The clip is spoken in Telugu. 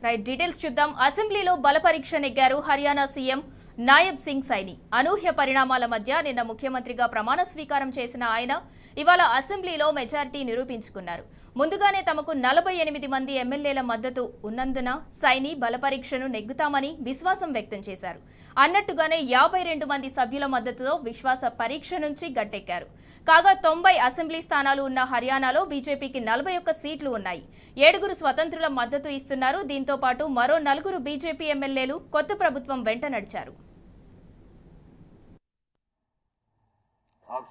రైట్ డీటెయిల్స్ చూద్దాం. అసెంబ్లీలో బల పరీక్ష నెగ్గారు హర్యానా సీఎం నాయబ్ సింగ్ సైని. అనూహ్య పరిణామాల మధ్య నిన్న ముఖ్యమంత్రిగా ప్రమాణ స్వీకారం చేసిన ఆయన ఇవాళ అసెంబ్లీలో మెజారిటీ నిరూపించుకున్నారు. ముందుగానే తమకు 48 మంది ఎమ్మెల్యేల మద్దతు ఉన్నందున సైని బల పరీక్షను నెగ్గుతామని విశ్వాసం వ్యక్తం చేశారు. అన్నట్టుగానే 52 మంది సభ్యుల మద్దతుతో విశ్వాస పరీక్ష నుంచి గట్టెక్కారు. కాగా 90 అసెంబ్లీ స్థానాలు ఉన్న హర్యానాలో బీజేపీకి 41 సీట్లు ఉన్నాయి. 7 స్వతంత్రుల మద్దతు ఇస్తున్నారు. దీంతో పాటు మరో 4 బీజేపీ ఎమ్మెల్యేలు కొత్త ప్రభుత్వం వెంట నడిచారు. आप